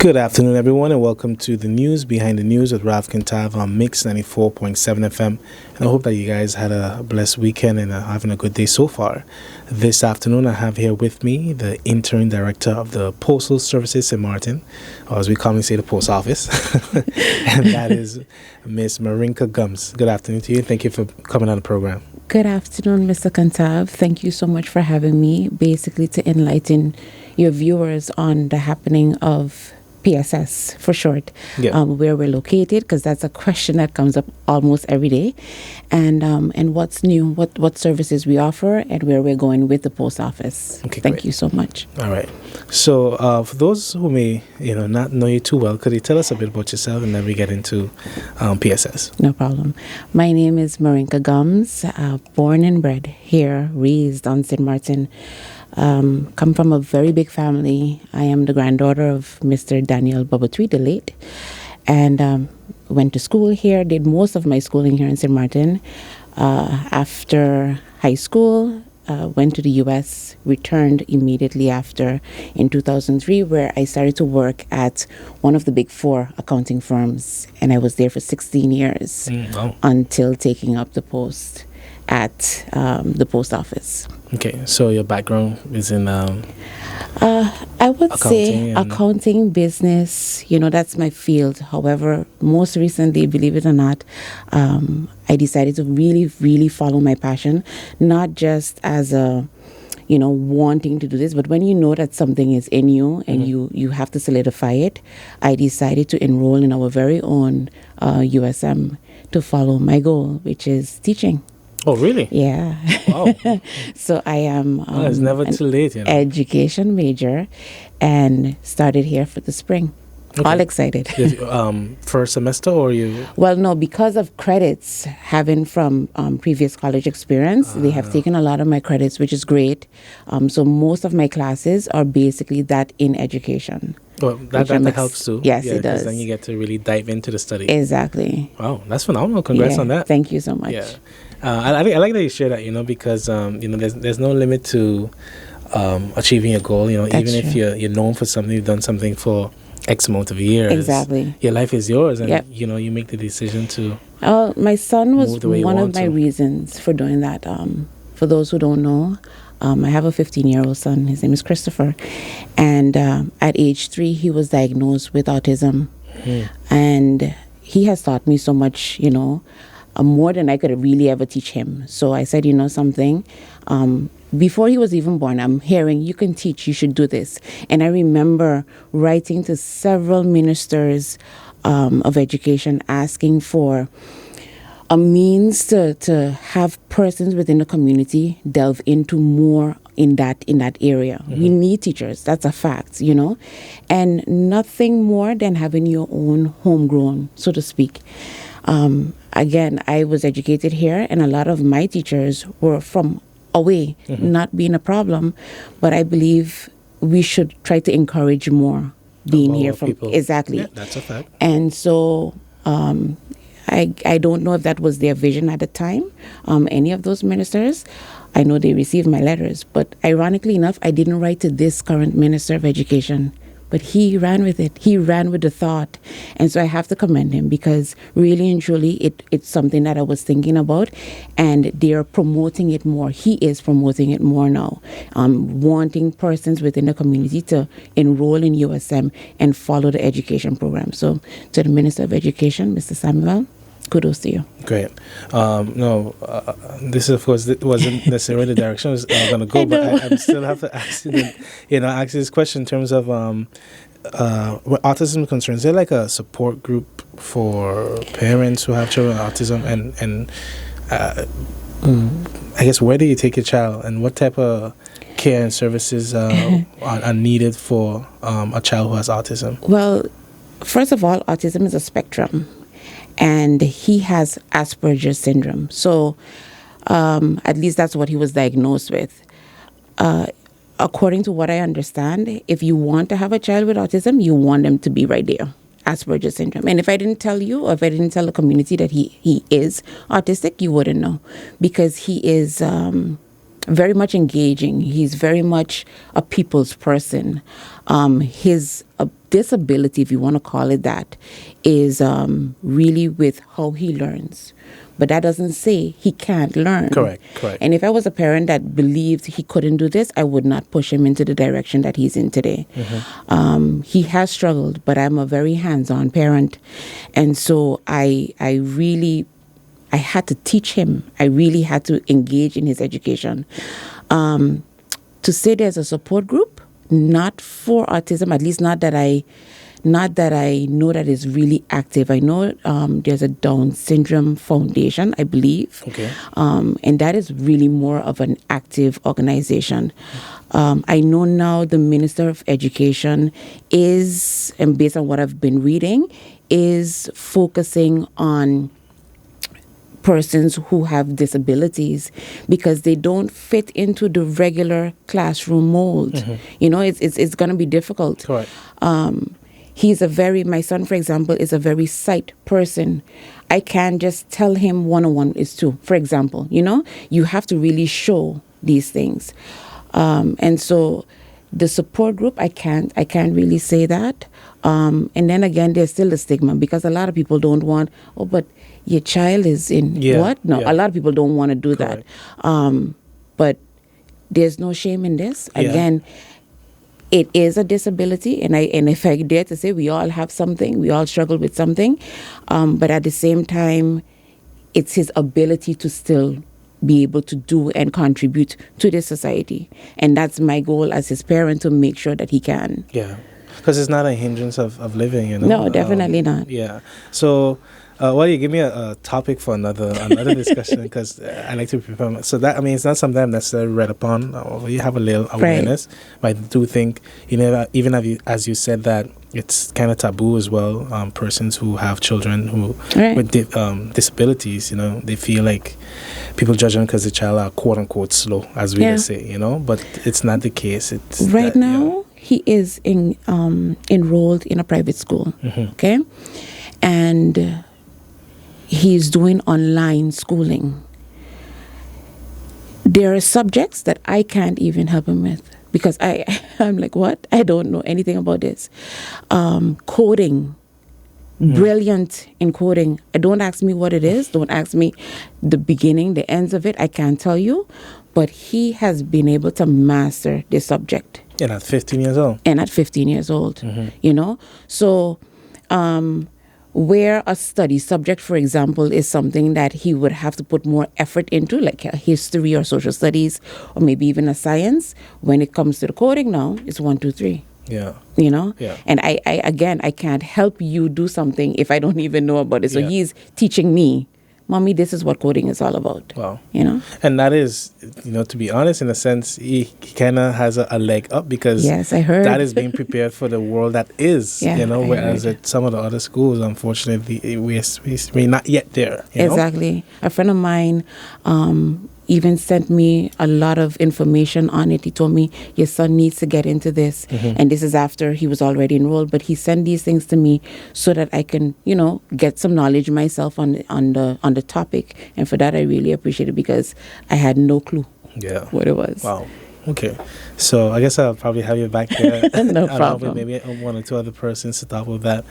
Good afternoon, everyone, and welcome to the news behind the news with Rav Kintav on Mix 94.7 FM. And I hope that you guys had a blessed weekend and are having a good day so far. This afternoon, I have here with me the Interim Director of the Postal Services in Martin, or as we commonly say, the Post Office, and that is Miss Marinka Gumbs. Good afternoon to you. Thank you for coming on the program. Good afternoon, Mr. Kintav. Thank you so much for having me, basically to enlighten your viewers on the happening of PSS for short, where we're located, because that's a question that comes up almost every day, and what's new, what services we offer, and where we're going with the post office. Okay, Thank you so much. All right. So for those who may not know you too well, could you tell us a bit about yourself, and then we get into PSS? No problem. My name is Marinka Gumbs, born and bred here, raised on St. Martin. Come from a very big family. I am the granddaughter of Mr. Daniel Bobatui, the late, and went to school here, did most of my schooling here in St. Martin. After high school, went to the U.S., returned immediately after in 2003, where I started to work at one of the big four accounting firms, and I was there for 16 years until taking up the post at the post office. Okay, so your background is in I would say accounting, business, that's my field. However, most recently, believe it or not, I decided to really, really follow my passion, not just as a, wanting to do this, but when you know that something is in you and you have to solidify it, I decided to enroll in our very own USM to follow my goal, which is teaching. Oh, really? Yeah. Wow. So I am it's never too late, education major, and started here for the spring. Okay. All excited. First semester or you? Well, no, because of credits having from previous college experience, they have taken a lot of my credits, which is great. So most of my classes are basically that in education. Well, that helps too. Yes, it does. Then you get to really dive into the study. Exactly. Wow, that's phenomenal. Congrats on that. Thank you so much. Yeah. I like that you share that, because, there's no limit to achieving your goal. Even if you're known for something, you've done something for X amount of years. Exactly. Your life is yours, and, you make the decision to my son was one of my to. reasons for doing that. For those who don't know, I have a 15-year-old son. His name is Christopher. And at age 3, he was diagnosed with autism. And he has taught me so much, more than I could really ever teach him. So I said, something, before he was even born, I'm hearing, you can teach, you should do this. And I remember writing to several ministers of education asking for a means to have persons within the community delve into more in that area. We need teachers. That's a fact, and nothing more than having your own homegrown, so to speak. Again, I was educated here, and a lot of my teachers were from away, not being a problem. But I believe we should try to encourage more being here from people. Exactly. Yeah, that's a fact. And so I don't know if that was their vision at the time, any of those ministers. I know they received my letters, but ironically enough, I didn't write to this current Minister of Education. But he ran with it. He ran with the thought. And so I have to commend him, because really and truly it's something that I was thinking about, and they're promoting it more. He is promoting it more now, wanting persons within the community to enroll in USM and follow the education program. So to the Minister of Education, Mr. Samuel, kudos to you. Great. This of course wasn't necessarily the direction I was going to go, but I still have to ask ask this question in terms of what autism concerns. Is there like a support group for parents who have children with autism, and I guess where do you take your child, and what type of care and services are needed for a child who has autism? Well, first of all, autism is a spectrum. And he has Asperger's syndrome. So at least that's what he was diagnosed with. According to what I understand, if you want to have a child with autism, you want them to be right there, Asperger's syndrome. And if I didn't tell you, or if I didn't tell the community that he is autistic, you wouldn't know. Because he is very much engaging. He's very much a people's person. His disability, if you want to call it that, is really with how he learns. But that doesn't say he can't learn. Correct. And if I was a parent that believed he couldn't do this, I would not push him into the direction that he's in today. He has struggled, but I'm a very hands-on parent. And so I had to teach him. I really had to engage in his education. To say there's a support group, not for autism, at least not that I know that is really active. I know there's a Down Syndrome Foundation, I believe. Okay. And that is really more of an active organization. I know now the Minister of Education is, and based on what I've been reading, is focusing on persons who have disabilities because they don't fit into the regular classroom mold. You know, it's going to be difficult. Correct. My son, for example, is a very sight person. I can't just tell him 101 is 2, for example. You know, you have to really show these things. And so the support group, I can't really say that. And then again, there's still the stigma because a lot of people don't want, but your child is in what? No, a lot of people don't want to do Correct. that. But there's no shame in this. Again, it is a disability, and if I dare to say, we all have something, we all struggle with something, but at the same time, it's his ability to still be able to do and contribute to the society, and that's my goal as his parent, to make sure that he can. Yeah, because it's not a hindrance of living, you know. No, definitely not. Yeah. So, you give me a topic for another discussion because I like to prepare. So that, I mean, it's not something I've necessarily read upon. You have a little awareness, but I do think, you know, even as you said that it's kind of taboo as well. Persons who have children who with disabilities, you know, they feel like people judge them because the child are quote unquote slow, as we would say, you know. But it's not the case. It's right now he is enrolled in a private school. Okay, and he's doing online schooling. There are subjects that I can't even help him with because I'm like, what? I don't know anything about this. Coding, brilliant in coding. Don't ask me what it is. Don't ask me the beginning, the ends of it. I can't tell you. But he has been able to master this subject. And at 15 years old. You know? So, where a study subject, for example, is something that he would have to put more effort into, like a history or social studies, or maybe even a science, when it comes to the coding now, it's 1, 2, 3. Yeah. You know? Yeah. And I can't help you do something if I don't even know about it. So he's teaching me, Mommy, this is what coding is all about. Wow. You know? And that is, you know, to be honest, in a sense, he kind of has a leg up because I heard that is being prepared for the world that is, you know, whereas at some of the other schools, unfortunately, we're not yet there. You know? Exactly. A friend of mine even sent me a lot of information on it. He told me, your son needs to get into this. And this is after he was already enrolled. But he sent these things to me so that I can, you know, get some knowledge myself on the topic. And for that, I really appreciate it because I had no clue what it was. Wow. Okay. So I guess I'll probably have you back there. No problem. Maybe one or two other persons to talk with that.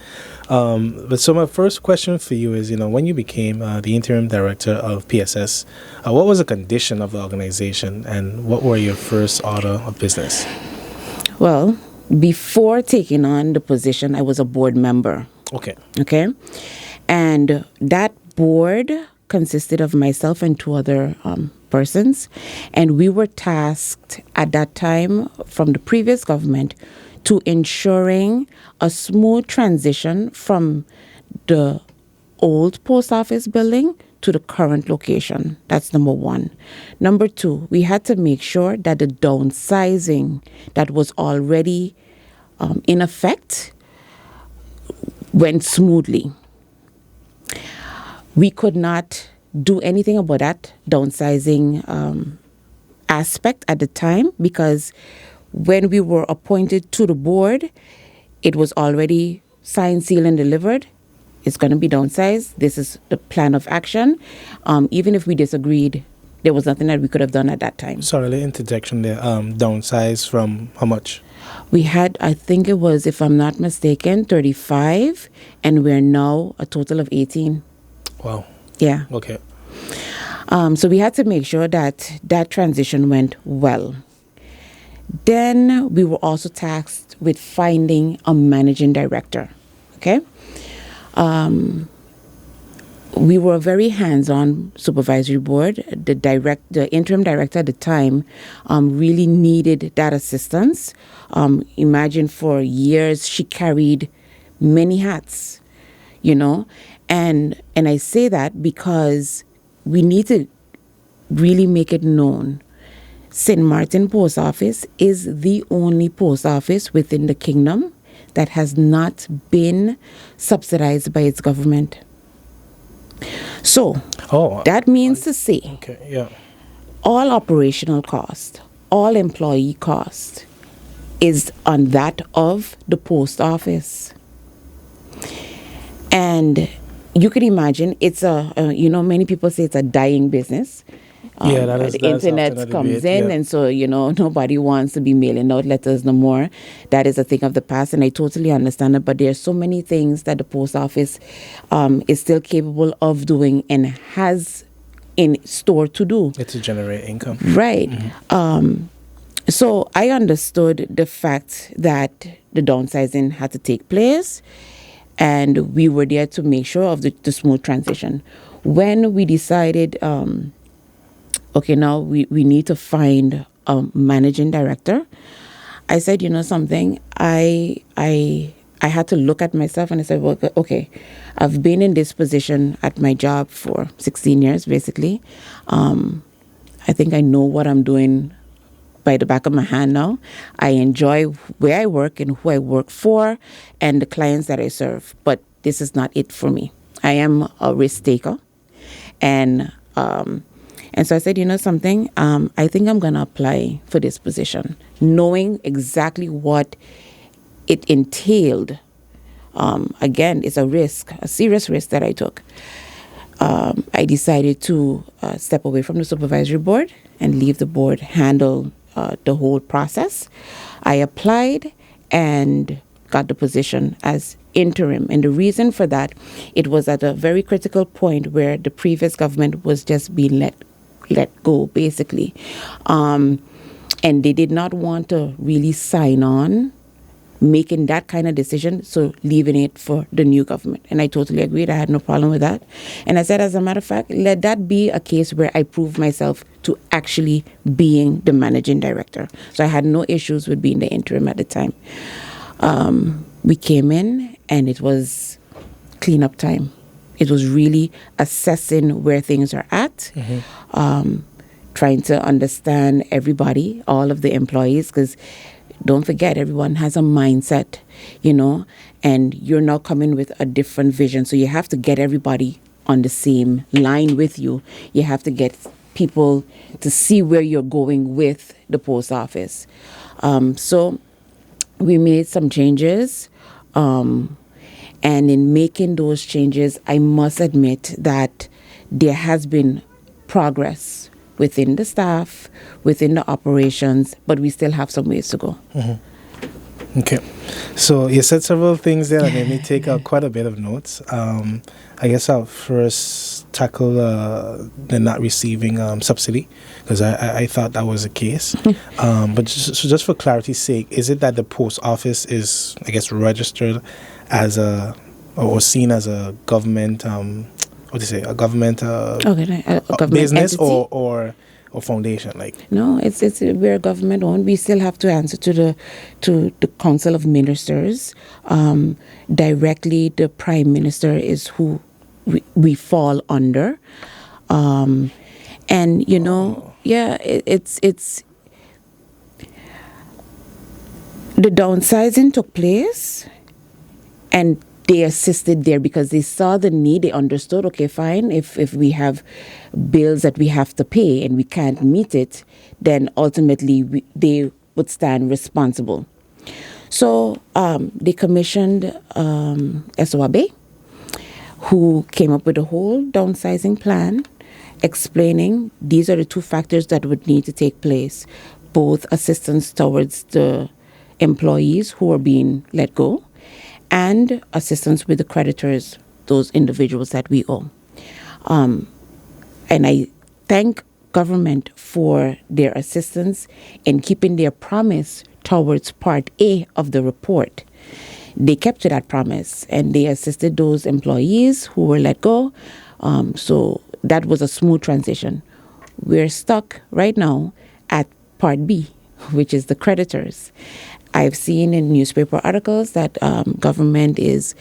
But so my first question for you is, you know, when you became the interim director of PSS, what was the condition of the organization and what were your first order of business? Well, before taking on the position, I was a board member. Okay. And that board consisted of myself and 2 other persons, and we were tasked at that time from the previous government to ensuring a smooth transition from the old post office building to the current location. That's number 1. Number 2, we had to make sure that the downsizing that was already in effect went smoothly. We could not do anything about that downsizing aspect at the time because when we were appointed to the board, it was already signed, sealed, and delivered. It's going to be downsized. This is the plan of action. Even if we disagreed, There was nothing that we could have done at that time. Sorry, the interjection there. Downsize from how much? We had, I think it was, if I'm not mistaken, 35, and we're now a total of 18. Wow. Yeah. Okay. So we had to make sure that that transition went well. Then we were also tasked with finding a managing director. Okay. We were a very hands-on supervisory board. The interim director at the time really needed that assistance. Imagine for years she carried many hats, and I say that because we need to really make it known. St. Martin Post Office is the only post office within the kingdom that has not been subsidized by its government. So, that means to say, all operational cost, all employee cost is on that of the post office. And you can imagine it's many people say it's a dying business. The internet comes in, and so, nobody wants to be mailing out letters no more. That is a thing of the past, and I totally understand it. But there are so many things that the post office is still capable of doing and has in store to do. It's to generate income. Right. Mm-hmm. So I understood the fact that the downsizing had to take place, and we were there to make sure of the smooth transition. When we decided... okay, now we need to find a managing director. I said, something, I had to look at myself and I said, well, okay, I've been in this position at my job for 16 years, basically. I think I know what I'm doing by the back of my hand now. I enjoy where I work and who I work for and the clients that I serve. But this is not it for me. I am a risk taker. And so I said, something, I think I'm going to apply for this position, knowing exactly what it entailed. Again, it's a serious risk that I took. I decided to step away from the supervisory board and leave the board handle the whole process. I applied and got the position as interim. And the reason for that, it was at a very critical point where the previous government was just being let go, basically. And they did not want to really sign on making that kind of decision, so leaving it for the new government. And I totally agreed. I had no problem with that. And I said, as a matter of fact, let that be a case where I prove myself to actually being the managing director. So I had no issues with being the interim at the time. We came in and it was cleanup time. It was really assessing where things are at, trying to understand everybody, all of the employees, because don't forget, everyone has a mindset, and you're now coming with a different vision. So you have to get everybody on the same line with you. You have to get people to see where you're going with the post office. So we made some changes. And in making those changes, I must admit that there has been progress within the staff, within the operations, but we still have some ways to go. Mm-hmm. Okay. So you said several things there that made me take quite a bit of notes. I guess I'll first tackle the not receiving subsidy, because I thought that was the case. But just for clarity's sake, is it that the post office is, I guess, registered as or seen as a government, a government business entity? or foundation? No, we're government owned. We still have to answer to the Council of Ministers. Directly, the Prime Minister is who we fall under. And it's the downsizing took place, and they assisted there because they saw the need. They understood, okay, fine, if we have bills that we have to pay and we can't meet it, then ultimately they would stand responsible. So they commissioned SOAB, who came up with a whole downsizing plan, explaining these are the two factors that would need to take place, both assistance towards the employees who are being let go and assistance with the creditors, those individuals that we owe. And I thank government for their assistance in keeping their promise towards Part A of the report. They kept to that promise and they assisted those employees who were let go. So that was a smooth transition. We're stuck right now at Part B, which is the creditors. I've seen in newspaper articles that government is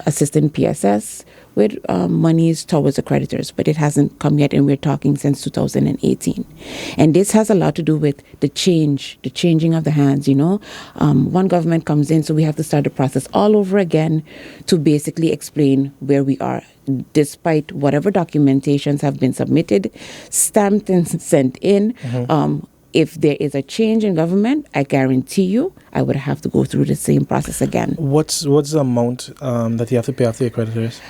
assisting PSS with monies towards the creditors, but it hasn't come yet, and we're talking since 2018. And this has a lot to do with the changing of the hands, One government comes in, so we have to start the process all over again to basically explain where we are, despite whatever documentations have been submitted, stamped and sent in. If there is a change in government, I guarantee you, I would have to go through the same process again. What's the amount that you have to pay off to your creditors?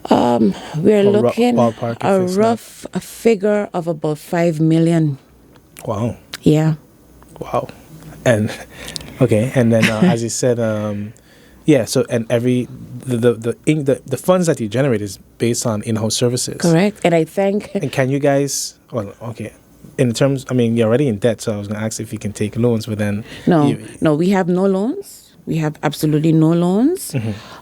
We're looking a figure of about 5 million. Wow. Yeah. Wow. And okay, and then as you said, so and the funds that you generate is based on in-house services. Correct. And I think. And can you guys? Well, okay. In terms, you're already in debt, so I was going to ask if you can take loans, but then no, we have no loans. We have absolutely no loans.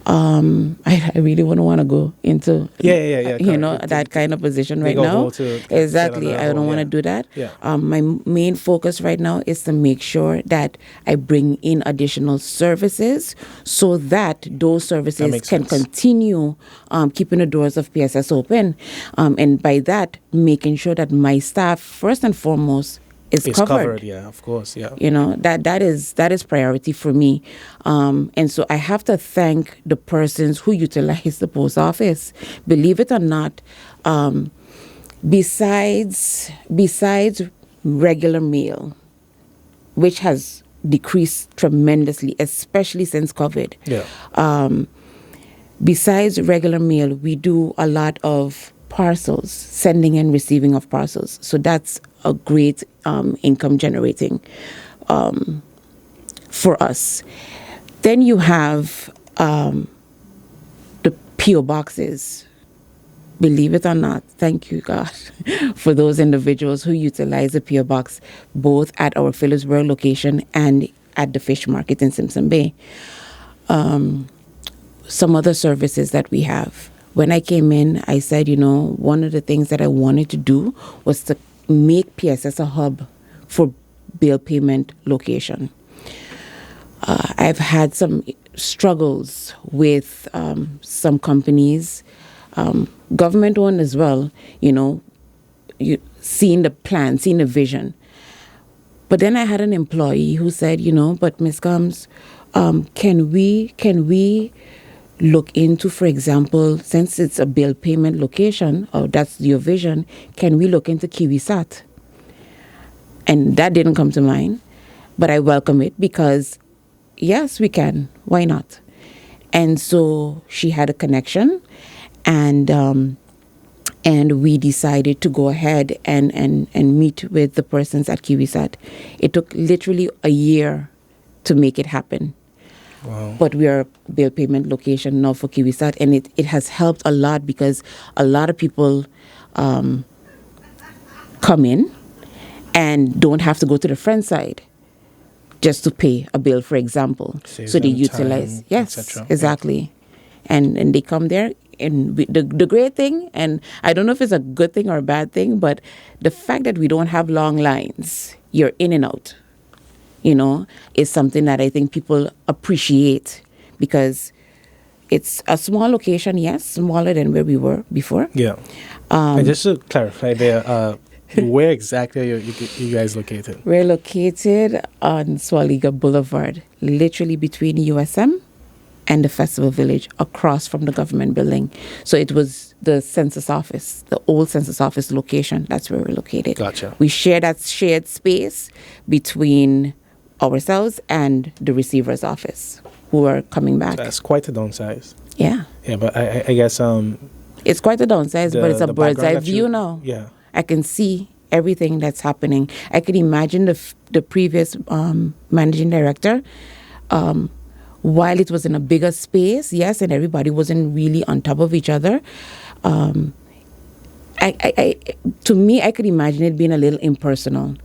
I really wouldn't want to go into that kind of position right now. Exactly, I don't want to do that. Yeah. My main focus right now is to make sure that I bring in additional services so that those services can continue keeping the doors of PSS open, and by that making sure that my staff first and foremost is covered. Yeah, of course, yeah. That is priority for me. And so I have to thank the persons who utilize the post office. Believe it or not, besides regular mail, which has decreased tremendously, especially since COVID. Yeah. Besides regular mail, we do a lot of parcels, sending and receiving of parcels. So that's a great income generating for us. Then you have the PO boxes. Believe it or not, thank you, God, for those individuals who utilize the PO box both at our Phillipsburg location and at the fish market in Simpson Bay. Some other services that we have. When I came in, I said, one of the things that I wanted to do was to make PSS a hub for bill payment location. I've had some struggles with some companies, government-owned as well, seeing the plan, seeing the vision. But then I had an employee who said, but Ms. Gumbs, can we look into, for example, since it's a bill payment location, or that's your vision, can we look into KiwiSat? And that didn't come to mind, but I welcome it because, yes, we can. Why not? And so she had a connection, and we decided to go ahead and meet with the persons at KiwiSat. It took literally a year to make it happen. Wow. But we are a bill payment location now for KiwiSat, and it has helped a lot because a lot of people come in and don't have to go to the front side just to pay a bill, for example. So they utilize, time, yes, exactly. And they come there. And the great thing, and I don't know if it's a good thing or a bad thing, but the fact that we don't have long lines, you're in and out, is something that I think people appreciate because it's a small location, yes, smaller than where we were before. Yeah. And just to clarify there, where exactly are you guys located? We're located on Swaliga Boulevard, literally between USM and the Festival Village, across from the government building. So it was the census office, the old census office location. That's where we're located. Gotcha. We share that shared space between ourselves and the receiver's office who are coming back. That's quite a downsize. Yeah. Yeah, but I guess it's quite a downsize, but it's a bird's eye view now. Yeah. I can see everything that's happening. I can imagine the previous managing director, while it was in a bigger space, yes, and everybody wasn't really on top of each other. To me, I could imagine it being a little impersonal.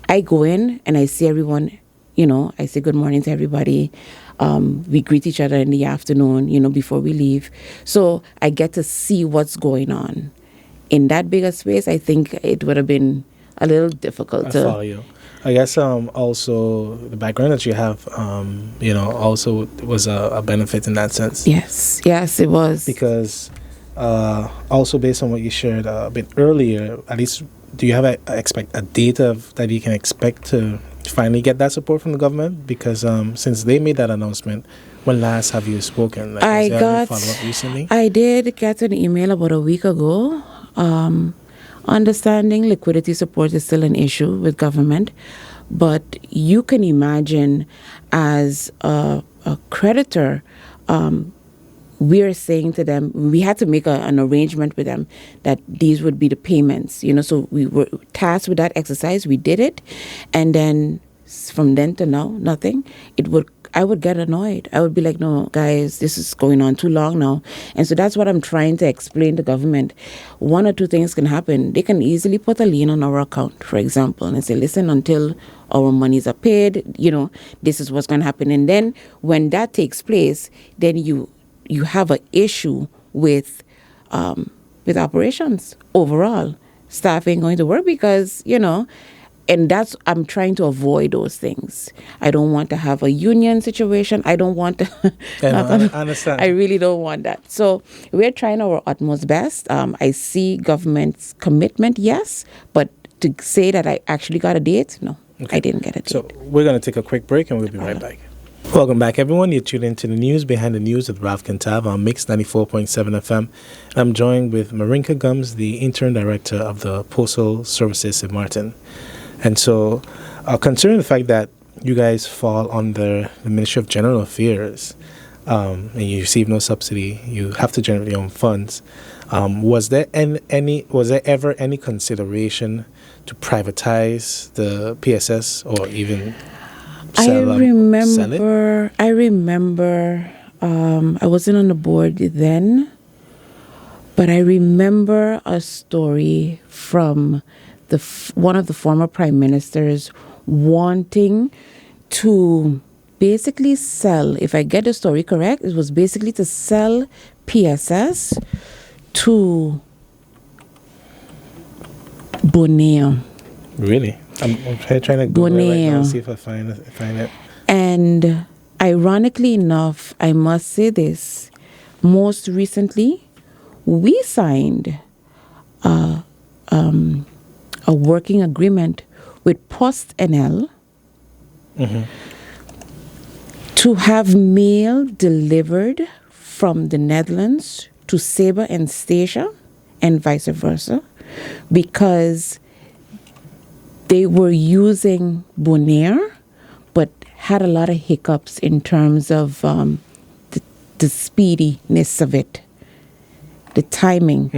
I go in and I see everyone, I say good morning to everybody. We greet each other in the afternoon, before we leave. So I get to see what's going on. In that bigger space, I think it would have been a little difficult I to follow you. I guess also the background that you have, also was a benefit in that sense. Yes, it was. Because also based on what you shared a bit earlier, at least do you have a date that you can expect to finally get that support from the government? Because since they made that announcement, when last have you spoken? Like, I got follow-up recently? I did get an email about a week ago. Understanding liquidity support is still an issue with government, but you can imagine as a creditor, we're saying to them, we had to make an arrangement with them that these would be the payments, so we were tasked with that exercise. We did it. And then from then to now, nothing. I would get annoyed. I would be like, no, guys, this is going on too long now. And so that's what I'm trying to explain to government. One or two things can happen. They can easily put a lien on our account, for example, and say, listen, until our monies are paid, this is what's going to happen. And then when that takes place, then you have an issue with operations overall. Staff ain't going to work because, and that's, I'm trying to avoid those things. I don't want to have a union situation. I don't want to. I understand. I really don't want that. So we're trying our utmost best. I see government's commitment, yes, but to say that I actually got a date, no, okay. I didn't get a date. So we're going to take a quick break and we'll be right back. Welcome back, everyone. You're tuned into the news behind the news with Rav Kintav on Mix 94.7 FM. I'm joined with Marinka Gumbs, the Interim Director of the Postal Services in Martin. And so, considering the fact that you guys fall under the Ministry of General Affairs and you receive no subsidy, you have to generate your own funds. Was there ever any consideration to privatize the PSS or even sell it? I remember. I wasn't on the board then, but I remember a story from one of the former prime ministers wanting to basically sell, if I get the story correct, it was basically to sell PSS to Boneo. Really? I'm trying to Google it right now, see if I find it. And ironically enough, I must say this, most recently, we signed a working agreement with Post NL to have mail delivered from the Netherlands to Sabre and Statia and vice versa, because they were using Bonaire, but had a lot of hiccups in terms of the speediness of it, the timing.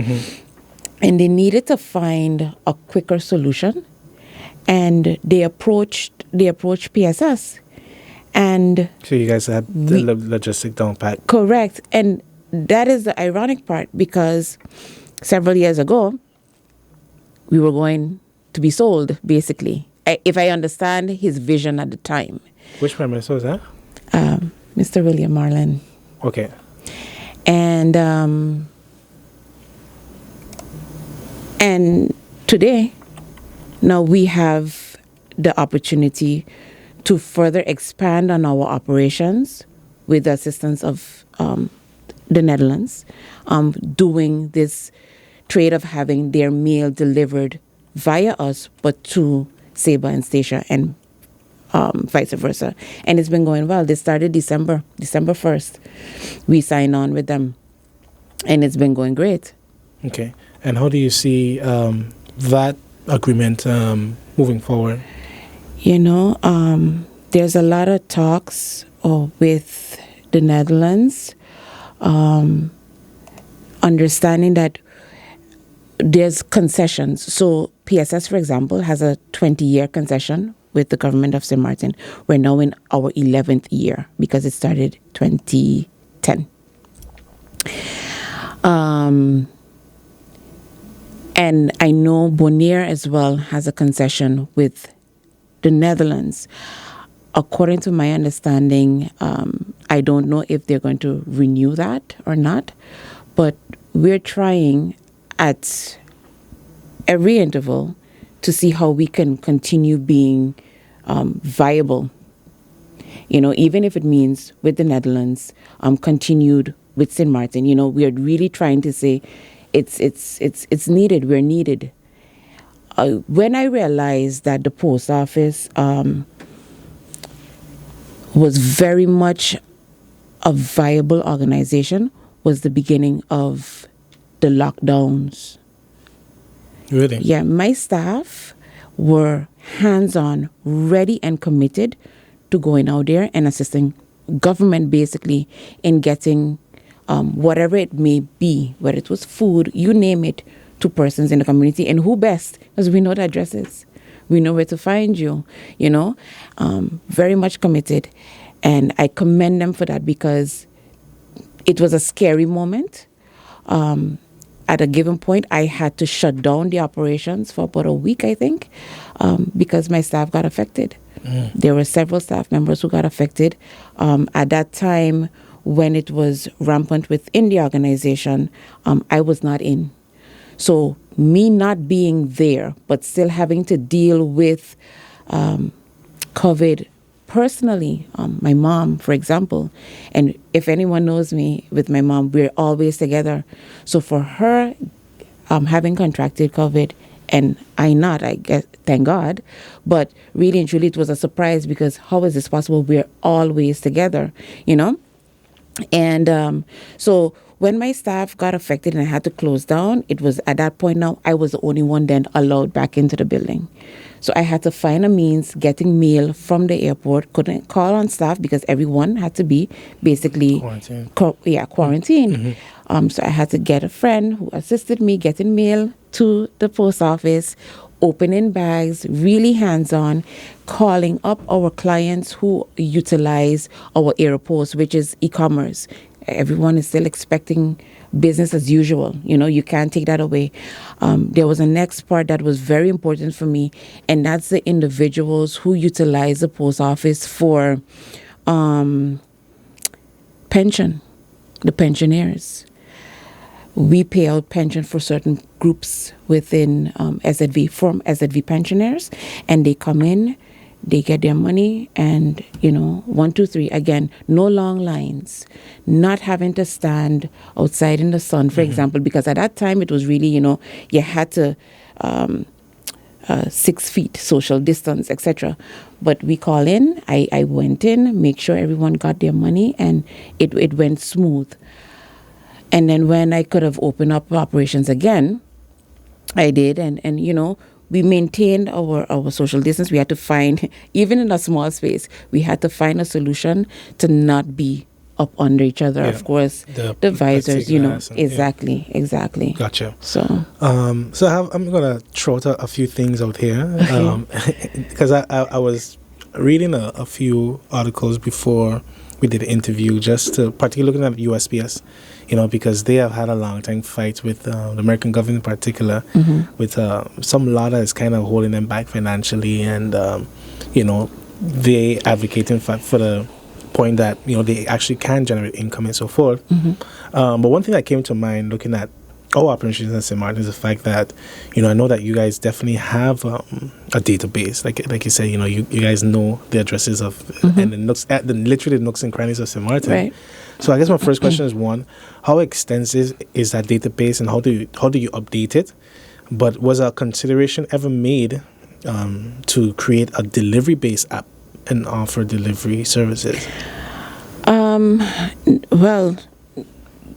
And they needed to find a quicker solution. And they approached PSS. And so you guys had the logistic down pat. Correct. And that is the ironic part, because several years ago, we were going to be sold, basically, if I understand his vision at the time. Which prime minister was that? Mr. William Marlin. Okay. And today, now we have the opportunity to further expand on our operations with the assistance of the Netherlands, doing this trade of having their mail delivered via us, but to Sabre and Statia and vice versa. And it's been going well. They started December 1st. We signed on with them, and it's been going great. Okay. And how do you see that agreement moving forward? There's a lot of talks with the Netherlands, understanding that there's concessions. So PSS, for example, has a 20-year concession with the government of St. Martin. We're now in our 11th year because it started 2010. And I know Bonaire as well has a concession with the Netherlands. According to my understanding, I don't know if they're going to renew that or not, but we're trying at every interval to see how we can continue being viable. You know, even if it means with the Netherlands, continued with St. Martin. You know, we are really trying to say it's needed. We're needed. When I realized that the post office was very much a viable organization was the beginning of the lockdowns. Really? Yeah, my staff were hands-on, ready and committed to going out there and assisting government basically in getting whatever it may be, whether it was food, you name it, to persons in the community. And who best? Because we know the addresses. We know where to find you, you know. Very much committed. And I commend them for that because it was a scary moment. At a given point, I had to shut down the operations for about a week, I think, because my staff got affected. There were several staff members who got affected. At that time, when it was rampant within the organization, I was not in. So me not being there, but still having to deal with COVID personally, my mom, for example, and if anyone knows me with my mom, we're always together. So for her having contracted COVID and I not, I guess, thank God, but really and truly it was a surprise because how is this possible? We're always together, you know? And so when my staff got affected and I had to close down, it was at that point now, I was the only one then allowed back into the building. So I had to find a means getting mail from the airport, couldn't call on staff because everyone had to be basically quarantined. So I had to get a friend who assisted me getting mail to the post office, opening bags, really hands-on, calling up our clients who utilize our airports, which is e-commerce. Everyone is still expecting business as usual. You know, you can't take that away. There was a next part that was very important for me, and that's the individuals who utilize the post office for pension, the pensioners. We pay out pension for certain groups within SZV, from SZV pensioners, and they come in, they get their money, and, you know, 1, 2, 3, again, no long lines, not having to stand outside in the sun, for example, because at that time it was really, you know, you had to 6 feet social distance, etc. But we call in, I went in, make sure everyone got their money, and it went smooth. And then when I could have opened up operations again, I did. And you know, we maintained our social distance. We had to find, even in a small space, we had to find a solution to not be up under each other. Yeah. Of course, the visors, you know, exactly. Gotcha. So, I'm going to throw out a few things out here. Because I was reading a few articles before we did the interview, just to particularly looking at USPS, you know, because they have had a long time fight with the American government in particular, with some law that is kind of holding them back financially, and you know, they advocating for the point that, you know, they actually can generate income and so forth. But one thing that came to mind looking at our operations in St. Martin is the fact that, you know, I know that you guys definitely have a database, like you said, you know, you guys know the addresses of and the nooks, literally the nooks and crannies of St. Martin. Right. So I guess my first question is, one, how extensive is that database, and how do you update it? But was a consideration ever made to create a delivery-based app and offer delivery services? Well,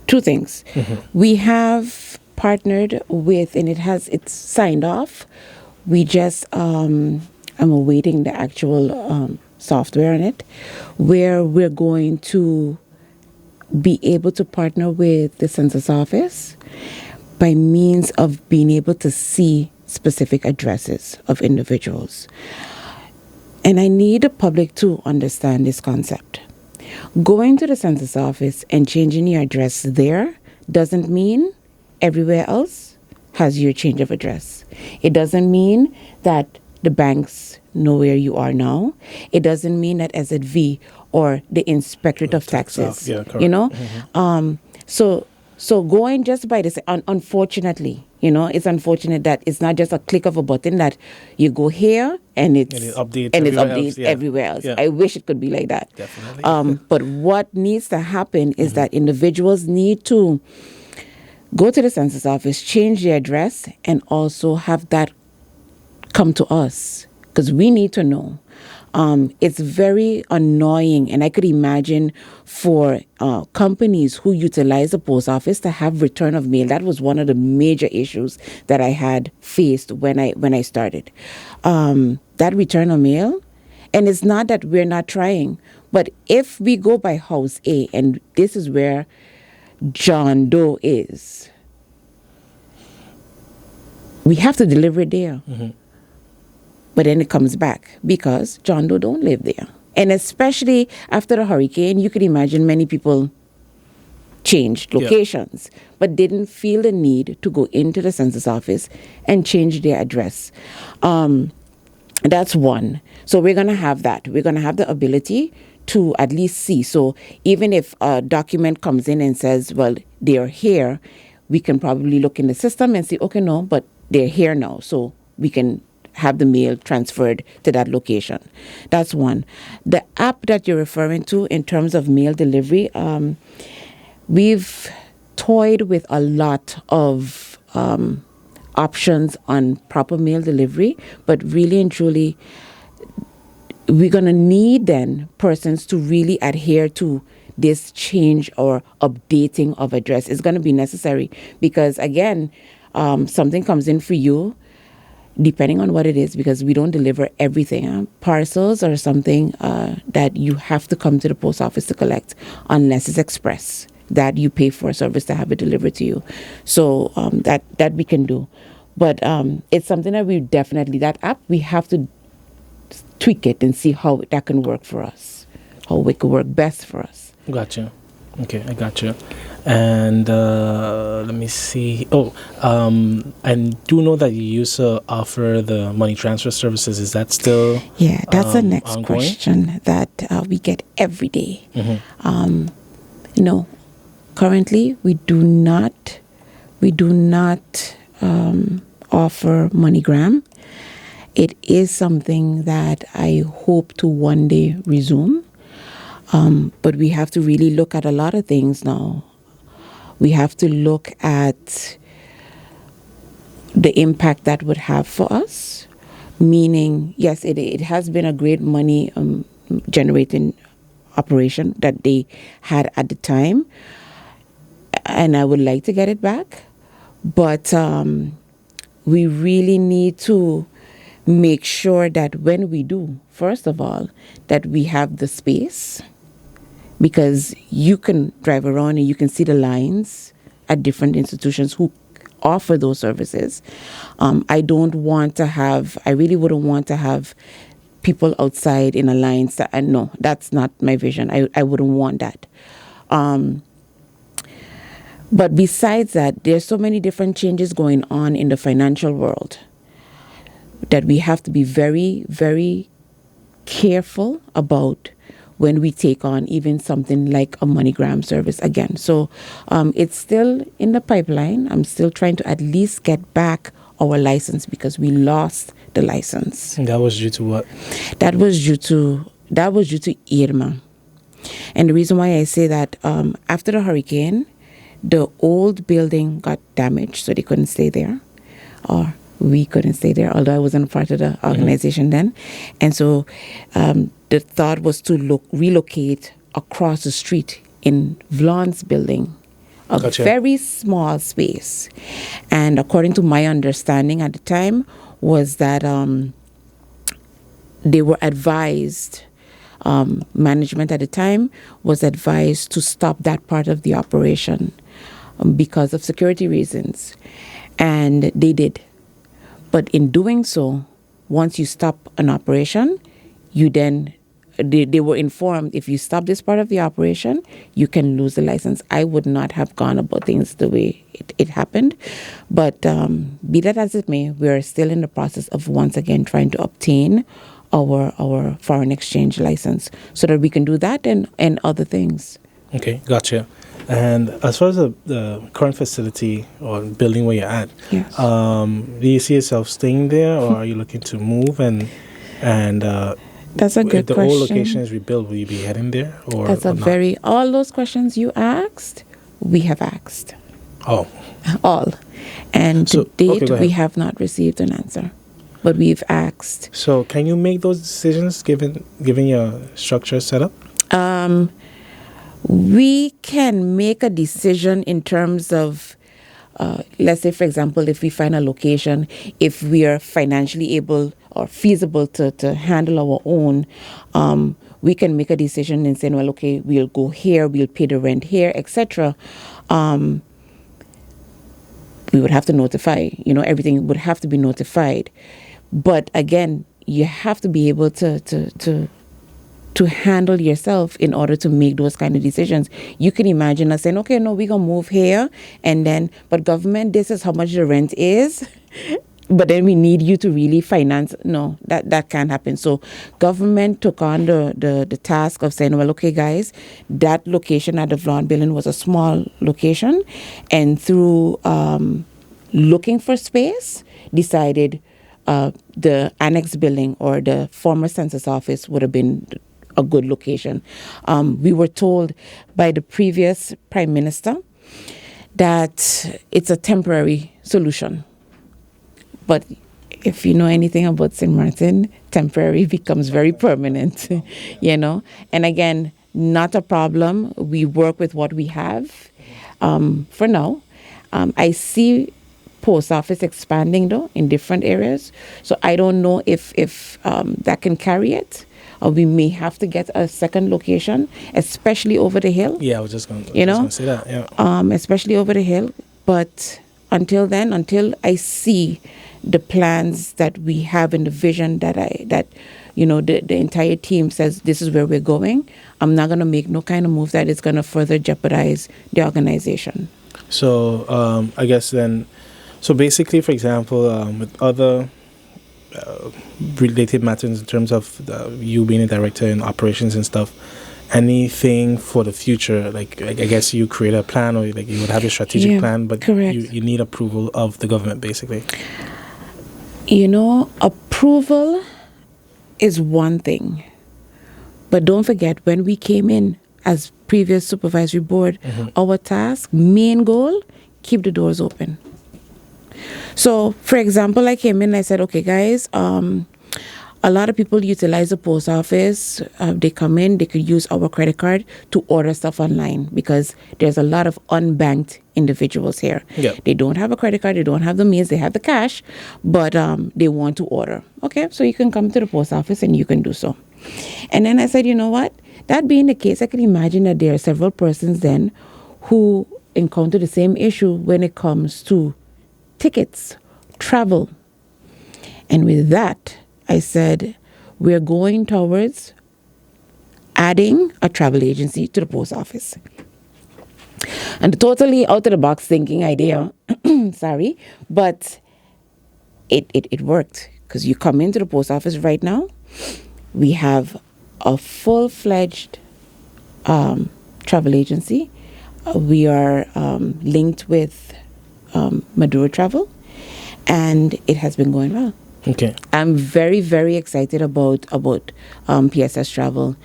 two things. We have partnered with, and it's signed off. We just I'm awaiting the actual software on it, where we're going to be able to partner with the census office, by means of being able to see specific addresses of individuals. And I need the public to understand this concept. Going to the census office and changing your address there doesn't mean everywhere else has your change of address. It doesn't mean that the banks know where you are now. It doesn't mean that SZV or the Inspectorate of Taxes, you know. So going just by this, unfortunately, you know, it's unfortunate that it's not just a click of a button that you go here and it updates everywhere else. I wish it could be like that. Definitely. But what needs to happen is that individuals need to go to the census office, change their address, and also have that come to us because we need to know. It's very annoying, and I could imagine for companies who utilize the post office to have return of mail. That was one of the major issues that I had faced when I started. That return of mail, and it's not that we're not trying, but if we go by house A, and this is where John Doe is, we have to deliver it there. But then it comes back because John Doe don't live there. And especially after the hurricane, you could imagine many people changed locations, but didn't feel the need to go into the census office and change their address. That's one. So we're going to have that. We're going to have the ability to at least see. So even if a document comes in and says, well, they're here, we can probably look in the system and say, okay, no, but they're here now. So we can have the mail transferred to that location. That's one. The app that you're referring to in terms of mail delivery, we've toyed with a lot of options on proper mail delivery, but really and truly, we're going to need then persons to really adhere to this change or updating of address. It's going to be necessary because, again, something comes in for you, depending on what it is, because we don't deliver everything. Parcels or something that you have to come to the post office to collect unless it's express, that you pay for a service to have it delivered to you. So that we can do. But it's something that we definitely, that app, we have to tweak it and see how that can work for us, how it could work best for us. Gotcha. Okay, I gotcha. And let me see. I do know that you used to offer the money transfer services. Is that still? Yeah, that's the next ongoing? question that we get every day. No, currently we do not offer MoneyGram. It is something that I hope to one day resume. But we have to really look at a lot of things now. We have to look at the impact that would have for us, meaning, yes, it has been a great money generating operation that they had at the time, and I would like to get it back. But we really need to make sure that when we do, first of all, that we have the space, because you can drive around and you can see the lines at different institutions who offer those services. I really wouldn't want to have people outside in a line. No, that's not my vision. I wouldn't want that. But besides that, there's so many different changes going on in the financial world that we have to be very, very careful about when we take on even something like a MoneyGram service again. So it's still in the pipeline. I'm still trying to at least get back our license because we lost the license. And that was due to what? That was due to Irma. And the reason why I say that, after the hurricane, the old building got damaged, so they couldn't stay there, or we couldn't stay there, although I wasn't part of the organization then. And so the thought was to relocate across the street in Vlon's building, a very small space. And according to my understanding at the time was that they were advised, management at the time was advised to stop that part of the operation because of security reasons. And they did. But in doing so, once you stop an operation, they were informed, if you stop this part of the operation, you can lose the license. I would not have gone about things the way it happened. But be that as it may, we're still in the process of once again trying to obtain our foreign exchange license so that we can do that and other things. Okay, gotcha. And as far as the current facility or building where you're at, Yes. Do you see yourself staying there, or are you looking to move? And That's a good if the question. old location is rebuilt, will you be heading there, or That's or not? all those questions you asked, we have asked. Oh, All. And So- to date, okay, go ahead. we have not received an answer. But we've asked. so can you make those decisions given your structure setup? We can make a decision in terms of, let's say, for example, if we find a location, if we are financially able or feasible to handle our own, we can make a decision in saying, well, okay, we'll go here, we'll pay the rent here, etc. We would have to notify, everything would have to be notified. But again, you have to be able to handle yourself in order to make those kind of decisions. You can imagine us saying, okay, no, we're going to move here. But government, this is how much the rent is. But then we need you to really finance. No, that can't happen. So government took on the task of saying, well, okay, guys, that location at the Vlon building was a small location. And through looking for space, decided the annex building or the former census office would have been a good location. We were told by the previous prime minister that it's a temporary solution. But if you know anything about St. Martin, temporary becomes very permanent, And again, not a problem. We work with what we have for now. I see post office expanding though in different areas. So I don't know if that can carry it. Or we may have to get a second location, especially over the hill. Yeah, I was just going to say that. Yeah. Especially over the hill. But until then, until I see the plans that we have in the vision that the entire team says this is where we're going, I'm not going to make no kind of move that is going to further jeopardize the organization. So I guess then, so basically, for example, with other related matters in terms of you being a director in operations and stuff, anything for the future, like I guess you create a plan, or like you would have a strategic plan, but you need approval of the government, basically. Approval is one thing, but don't forget, when we came in as previous supervisory board, our task, main goal, keep the doors open. So, for example, I came in and I said, okay, guys, a lot of people utilize the post office. They come in, they could use our credit card to order stuff online because there's a lot of unbanked individuals here. Yep. They don't have a credit card, they don't have the means, they have the cash, but they want to order. Okay, so you can come to the post office and you can do so. And then I said, you know what? That being the case, I can imagine that there are several persons then who encounter the same issue when it comes to tickets, travel. And with that, I said, we're going towards adding a travel agency to the post office. And a totally out of the box thinking idea, sorry, but it worked. Because you come into the post office right now, we have a full-fledged travel agency. We are linked with Maduro Travel, and it has been going well. Okay. I'm very, very excited about PSS Travel.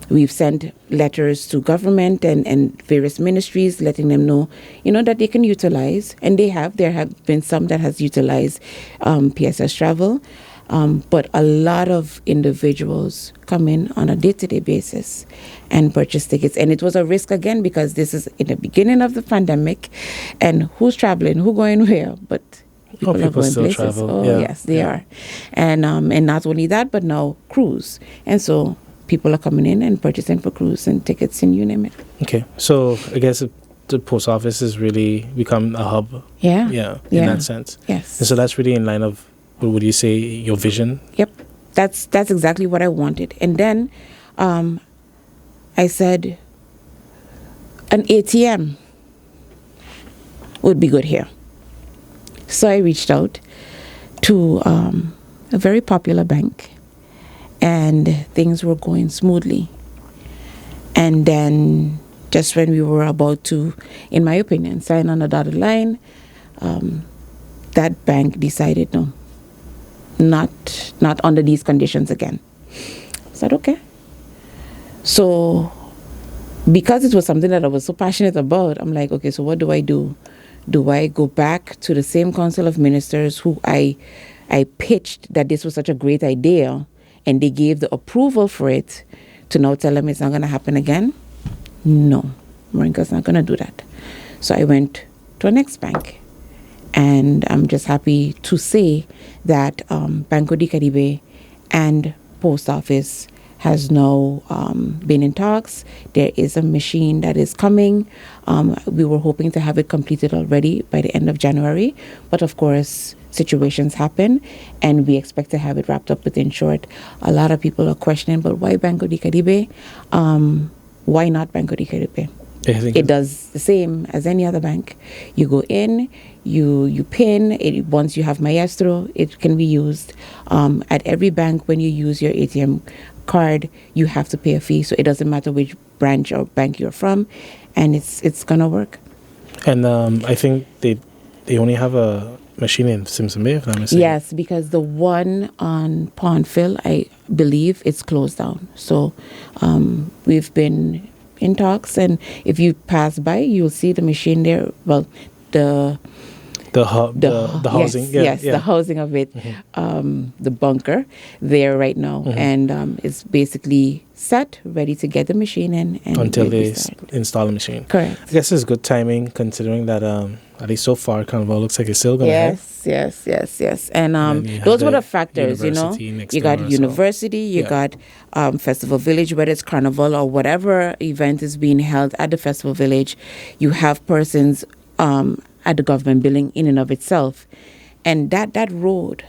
We've sent letters to government and various ministries letting them know, that they can utilize, and there have been some that has utilized PSS Travel. But a lot of individuals come in on a day-to-day basis and purchase tickets. And it was a risk again because this is in the beginning of the pandemic. And who's traveling? Who going where? But people are going still places. travel. Oh, Yeah. yes, they are. And not only that, but now cruise. And so people are coming in and purchasing for cruise and tickets and you name it. Okay. So I guess the post office has really become a hub. Yeah. Yeah, in Yeah. that sense. Yes. And so that's really in line of, what would you say, your vision? Yep. That's exactly what I wanted. And then I said an ATM would be good here. So I reached out to a very popular bank, and things were going smoothly. And then just when we were about to, in my opinion, sign on a dotted line, that bank decided no, not under these conditions again. I said, okay. So because it was something that I was so passionate about, I'm like, okay, so what do I do? Do I go back to the same council of ministers who I pitched that this was such a great idea, and they gave the approval for it, to now tell them it's not going to happen again? No, Marinka's not going to do that. So I went to a next bank, and I'm just happy to say that Banco de Caribe and Post Office has now been in talks. There is a machine that is coming. We were hoping to have it completed already by the end of January, but of course situations happen, and we expect to have it wrapped up within short. A lot of people are questioning, but why Banco de Caribe? Why not Banco de Caribe? It does the same as any other bank. You go in, you pin it. Once you have Maestro, it can be used. At every bank, when you use your ATM card, you have to pay a fee. So it doesn't matter which branch or bank you're from, and it's gonna work. And I think they only have a machine in Simpson Bay, if I'm mistaken. Yes, because the one on Pondville, I believe, it's closed down. So we've been in talks, and if you pass by, you'll see the machine there. Well, the housing, yes, the housing of it, the bunker there right now, and it's basically set, ready to get the machine in, and until they install the machine. Correct. I guess it's good timing, considering that at least so far, Carnival looks like it's still going ahead. Yes. And those were the factors, you know. You got university, you got Festival Village, whether it's Carnival or whatever event is being held at the Festival Village. You have persons at the government building in and of itself. And that road,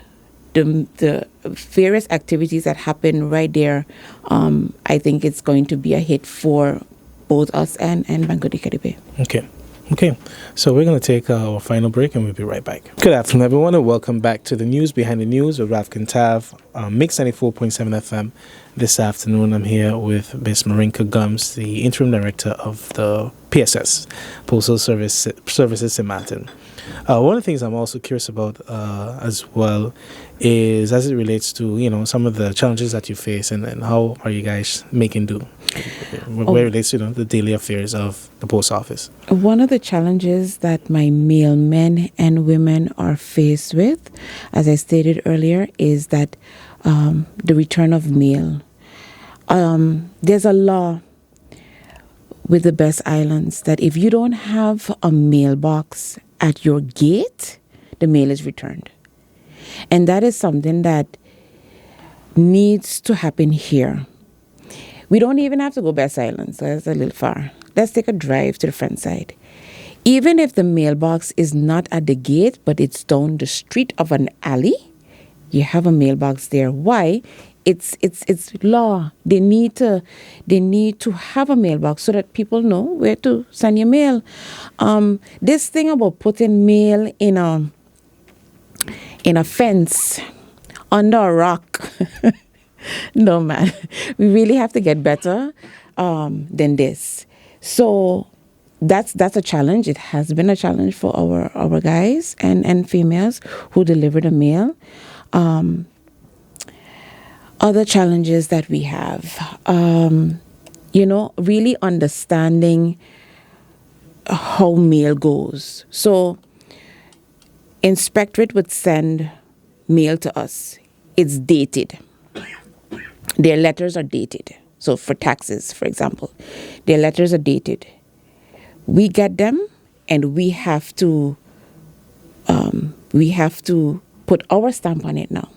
the various activities that happen right there, I think it's going to be a hit for both us and Banco de Caribe. Okay, so we're going to take our final break, and we'll be right back. Good afternoon, everyone, and welcome back to the News Behind the News with Rav Kintav, Mix 94.7 FM. This afternoon, I'm here with Ms. Marinka Gumbs, the Interim Director of the PSS, Postal Services in Manhattan. One of the things I'm also curious about as well is as it relates to, you know, some of the challenges that you face, and how are you guys making do where it relates to, you know, the daily affairs of the post office. One of the challenges that my male men and women are faced with, as I stated earlier, is that the return of mail. There's a law with the Best Islands that if you don't have a mailbox at your gate, the mail is returned. And that is something that needs to happen here. We don't even have to go Best Islands, so that's a little far. Let's take a drive to the front side. Even if the mailbox is not at the gate, but it's down the street of an alley, you have a mailbox there. Why? It's law. They need to have a mailbox so that people know where to send your mail. This thing about putting mail in a fence under a rock, no, man. We really have to get better than this. So that's a challenge. It has been a challenge for our guys and females who deliver the mail. Other challenges that we have, really understanding how mail goes. So Inspectorate would send mail to us. It's dated. Their letters are dated. So for taxes, for example, their letters are dated. We get them, and we have to put our stamp on it now.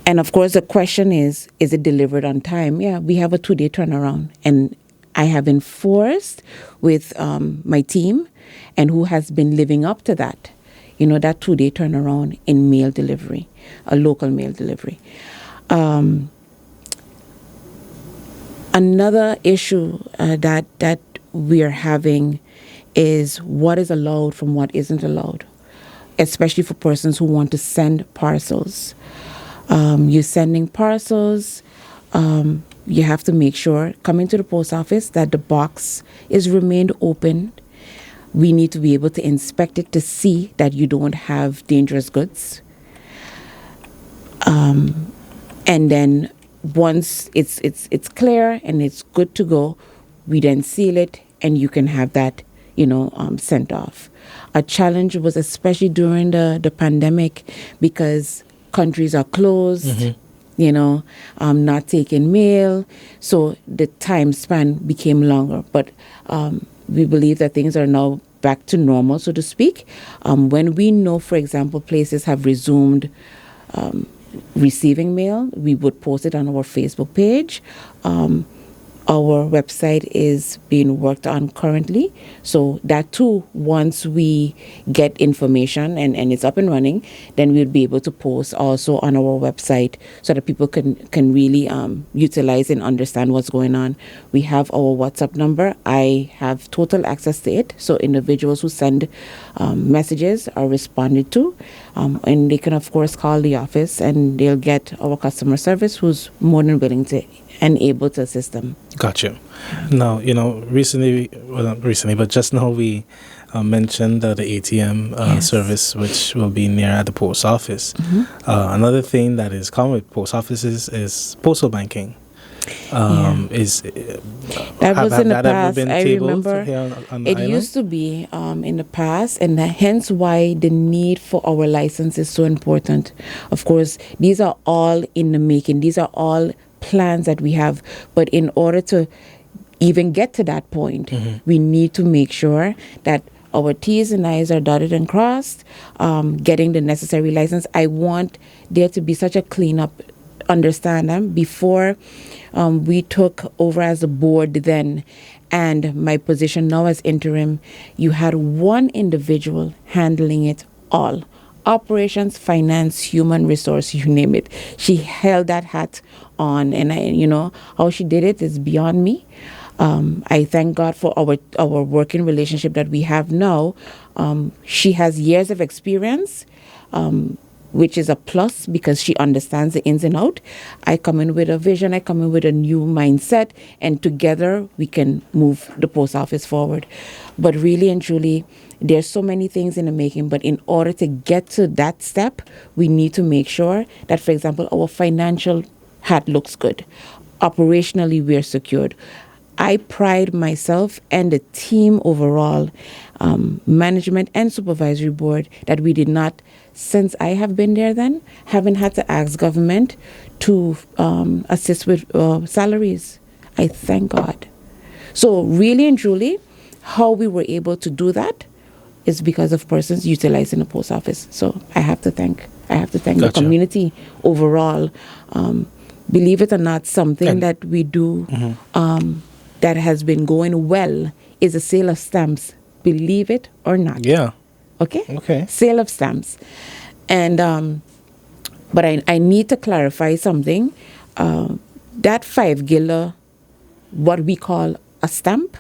And of course, the question is it delivered on time? Yeah, we have a 2-day turnaround. And I have enforced with my team and who has been living up to that, that 2-day turnaround in mail delivery, a local mail delivery. Another issue that we are having is what is allowed from what isn't allowed, especially for persons who want to send parcels. You're sending parcels, you have to make sure, coming to the post office, that the box is remained open. We need to be able to inspect it to see that you don't have dangerous goods. And then once it's clear and it's good to go, we then seal it and you can have that, sent off. A challenge was especially during the pandemic because countries are closed, not taking mail. So the time span became longer. But we believe that things are now back to normal, so to speak. When we know, for example, places have resumed receiving mail, we would post it on our Facebook page. Our website is being worked on currently. So that too, once we get information and it's up and running, then we'll be able to post also on our website so that people can really utilize and understand what's going on. We have our WhatsApp number. I have total access to it. So individuals who send messages are responded to. And they can, of course, call the office and they'll get our customer service who's more than willing to and able to assist them. Gotcha. Now, recently, well, not recently, but just now we mentioned the ATM service, which will be near at the post office. Another thing that is common with post offices is postal banking. That was in the past. I remember it used to be in the past, and hence why the need for our license is so important. Of course, these are all in the making. These are all plans that we have, but in order to even get to that point, we need to make sure that our T's and I's are dotted and crossed, getting the necessary license. I want there to be such a cleanup, understand them, before we took over as a board then, and my position now as interim, you had one individual handling it all. Operations, finance, human resource, you name it. She held that hat on, and how she did it is beyond me. I thank God for our working relationship that we have now. She has years of experience, which is a plus because she understands the ins and out. I come in with a vision, I come in with a new mindset, and together we can move the post office forward. But really and truly, there's so many things in the making, but in order to get to that step, we need to make sure that, for example, our financial hat looks good. Operationally, we're secured. I pride myself and the team overall, management and supervisory board, that we did not, since I have been there then, haven't had to ask government to assist with salaries. I thank God. So really and truly, how we were able to do that is because of persons utilizing the post office. So I have to thank the community overall. Believe it or not, something that we do that has been going well is a sale of stamps. Believe it or not. Yeah. Okay. Sale of stamps. And but I need to clarify something. That 5 gila, what we call a stamp,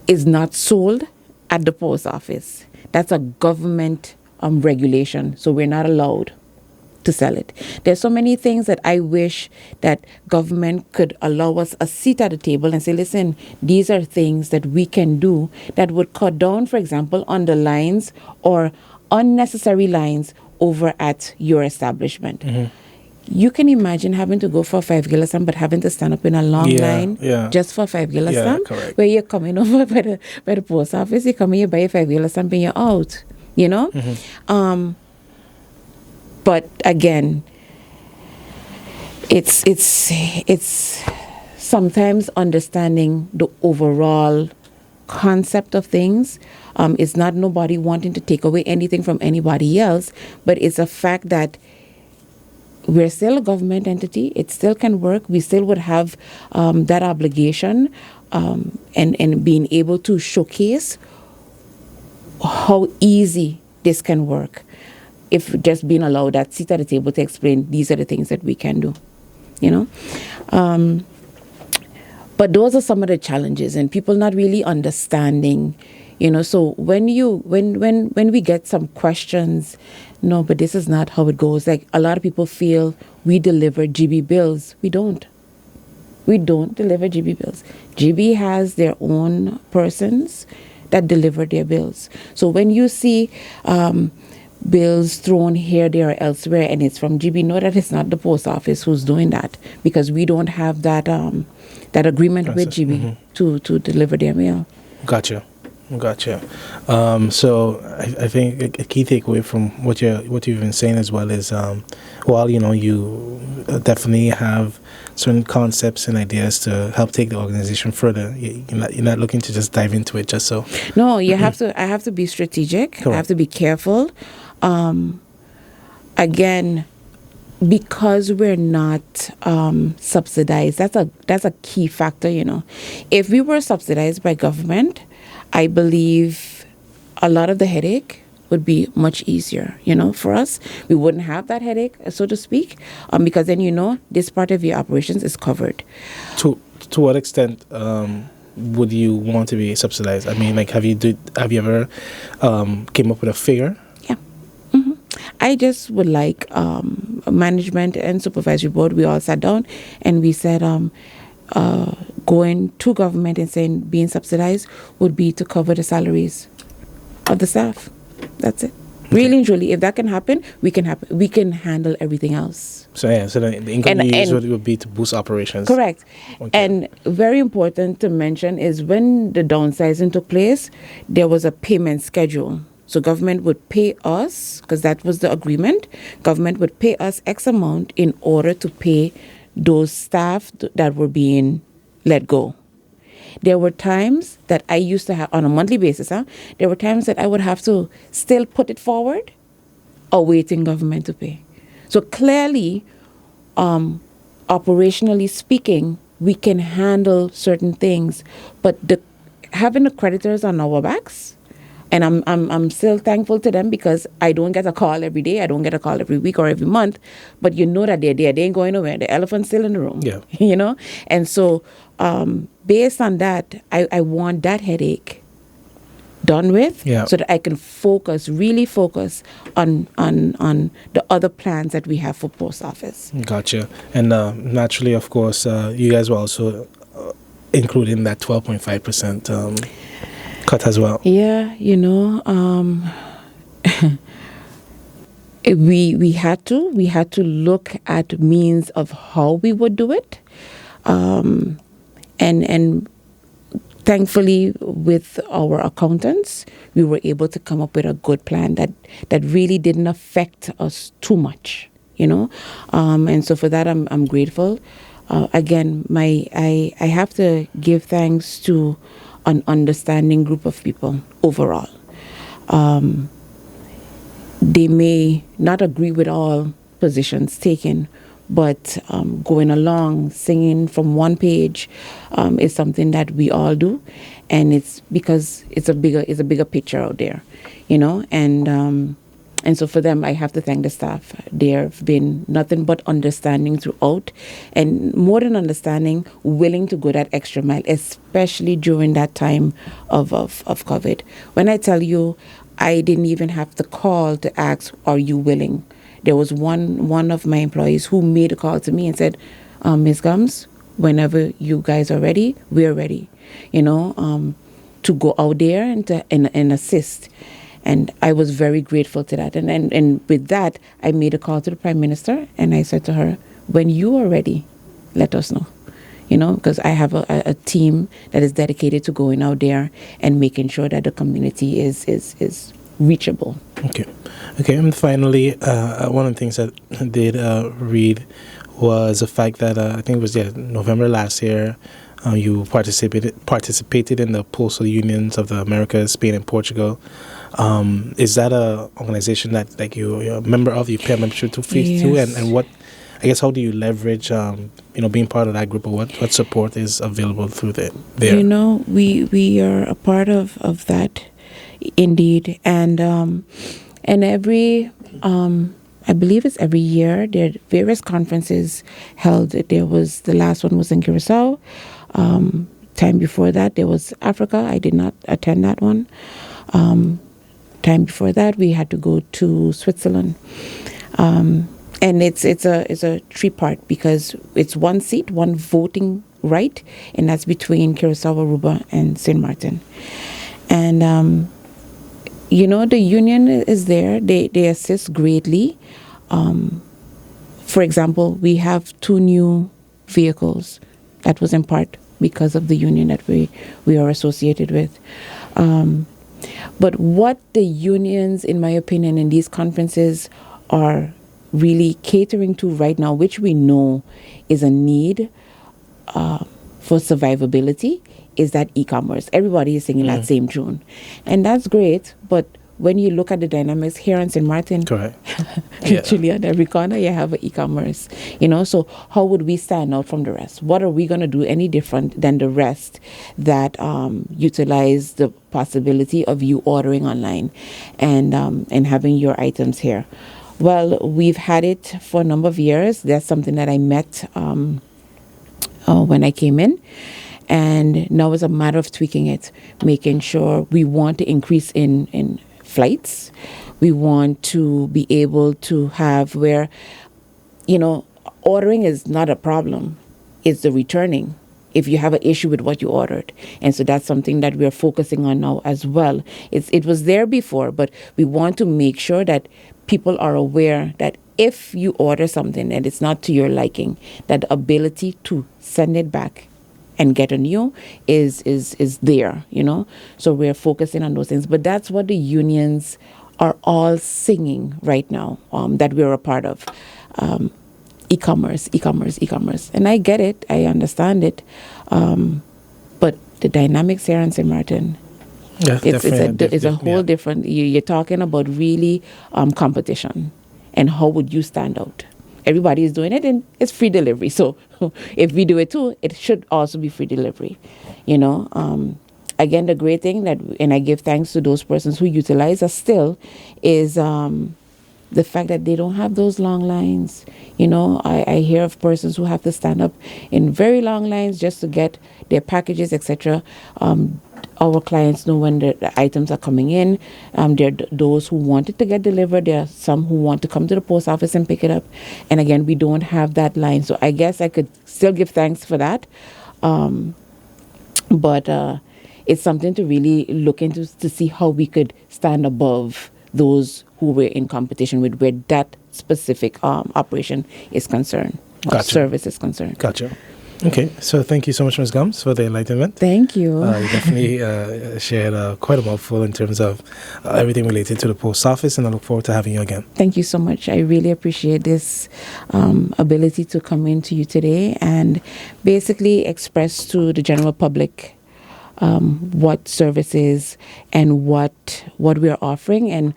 is not sold at the post office. That's a government regulation, so we're not allowed to sell it. There's so many things that I wish that government could allow us a seat at the table and say, listen, these are things that we can do that would cut down, for example, on the lines or unnecessary lines over at your establishment. You can imagine having to go for a 5 gila stamp, but having to stand up in a long line just for a 5 gila stamp. Correct. Where you're coming over by the post office, you come in, you buy a 5 gila stamp and you're out, But again, it's sometimes understanding the overall concept of things. It's not nobody wanting to take away anything from anybody else, but it's a fact that we're still a government entity. It still can work. We still would have that obligation and being able to showcase how easy this can work if just being allowed that seat at the table to explain these are the things that we can do, you know. But those are some of the challenges and people not really understanding, you know. So when we get some questions, no, but this is not how it goes. Like a lot of people feel we deliver GB bills. We don't. We don't deliver GB bills. GB has their own persons that deliver their bills. So when you see bills thrown here, there, or elsewhere, and it's from GB, know that it's not the post office who's doing that, because we don't have that that agreement with GB to deliver their mail. Gotcha. So I think a key takeaway from what you've been saying as well is, while you know you definitely have certain concepts and ideas to help take the organization further, you're not looking to just dive into it just so. No, you have to. I have to be strategic. Correct. I have to be careful. Again, because we're not subsidized, that's a key factor. You know, if we were subsidized by government, I believe a lot of the headache would be much easier, you know, for us. We wouldn't have that headache, so to speak, because then, you know, this part of your operations is covered. To what extent would you want to be subsidized? I mean, like, have you ever came up with a figure? Yeah. Mm-hmm. I just would like management and supervisory board, we all sat down and we said, going to government and saying being subsidized would be to cover the salaries of the staff. That's it. Okay. Really and truly, if that can happen, we can handle everything else. So the income you use would be to boost operations. Correct. Okay. And very important to mention is when the downsizing took place, there was a payment schedule. So government would pay us, because that was the agreement, government would pay us X amount in order to pay those staff that were being let go. There were times that I used to have, on a monthly basis, there were times that I would have to still put it forward, awaiting government to pay. So clearly, operationally speaking, we can handle certain things, but having the creditors on our backs, and I'm still thankful to them because I don't get a call every day. I don't get a call every week or every month. But you know that they're there. They ain't going nowhere. The elephant's still in the room. Yeah. You know? And so based on that, I want that headache done with, so that I can really focus on the other plans that we have for post office. Gotcha. And naturally, of course, you guys were also including that 12.5% cut as well. Yeah, you know, we had to look at means of how we would do it, and thankfully with our accountants, we were able to come up with a good plan that really didn't affect us too much, you know, and so for that I'm grateful. Again, I have to give thanks to an understanding group of people overall. They may not agree with all positions taken, but going along, singing from one page is something that we all do, and it's because it's a bigger picture out there, you know, and so for them, I have to thank the staff. They've been nothing but understanding throughout, and more than understanding, willing to go that extra mile, especially during that time of COVID. When I tell you, I didn't even have to call to ask, are you willing? There was one of my employees who made a call to me and said, Ms. Gumbs, whenever you guys are ready, we're ready, you know, to go out there and assist. And I was very grateful to that. And with that, I made a call to the Prime Minister, and I said to her, when you are ready, let us know. You know, because I have a team that is dedicated to going out there and making sure that the community is reachable. Okay. And finally, one of the things that I did read was the fact that I think it was November last year, you participated in the Postal Unions of the Americas, Spain, and Portugal. Is that a organization that you're a member of? You pay a membership to, and what I guess how do you leverage, being part of that group, or what support is available through there? We are a part of that, indeed, and every I believe it's every year there are various conferences held. The last one was in Curacao. Time before that there was Africa. I did not attend that one. Time before that we had to go to Switzerland. And it's a three-part, because it's one seat, one voting right, and that's between Curacao, Aruba, and St. Martin. And the union is there. They assist greatly. For example, we have 2 new vehicles. That was in part because of the union that we are associated with. But what the unions, in my opinion, in these conferences are really catering to right now, which we know is a need for survivability, is that e-commerce. Everybody is singing that same tune. And that's great, but when you look at the dynamics here in St. Martin, correct. literally at every corner you have an e-commerce. So how would we stand out from the rest? What are we going to do any different than the rest that utilize the possibility of you ordering online and having your items here? Well, we've had it for a number of years. That's something that I met when I came in. And now it's a matter of tweaking it, making sure we want to increase in flights. We want to be able to have where, ordering is not a problem. It's the returning if you have an issue with what you ordered. And so that's something that we're focusing on now as well. It was there before, but we want to make sure that people are aware that if you order something and it's not to your liking, that the ability to send it back and get a new is there, So we're focusing on those things. But that's what the unions are all singing right now, that we're a part of. E-commerce. And I get it. I understand it. But the dynamics here in St. Martin, it's a whole different. You're talking about really competition, and how would you stand out? Everybody is doing it, and it's free delivery. So if we do it too, it should also be free delivery. Again, the great thing and I give thanks to those persons who utilize us still, is the fact that they don't have those long lines. I hear of persons who have to stand up in very long lines just to get their packages, etc. Our clients know when the items are coming in. There are those who want it to get delivered. There are some who want to come to the post office and pick it up. And again, we don't have that line. So I guess I could still give thanks for that. But it's something to really look into, to see how we could stand above those who we're in competition with, where that specific operation is concerned, or Gotcha. service is concerned. Gotcha. Okay, so thank you so much, Ms. Gumbs, for the enlightenment. Thank you. You definitely shared quite a mouthful in terms of everything related to the post office, and I look forward to having you again. Thank you so much. I really appreciate this ability to come in to you today and basically express to the general public what services and what we are offering, and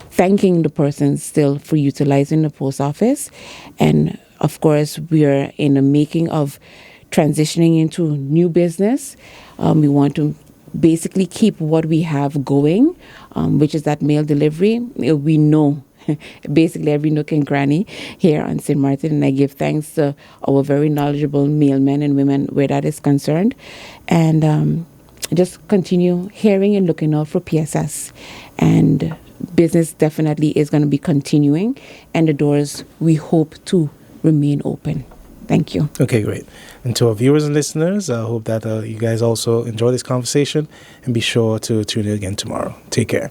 thanking the persons still for utilizing the post office. And of course, we are in the making of transitioning into new business. We want to basically keep what we have going, which is that mail delivery. We know basically every nook and cranny here on St. Martin, and I give thanks to our very knowledgeable mailmen and women where that is concerned. And just continue hearing and looking out for PSS. And business definitely is going to be continuing, and the doors, we hope to remain open. Thank you. Okay, great. And to our viewers and listeners, I hope that you guys also enjoy this conversation, and be sure to tune in again tomorrow. Take care.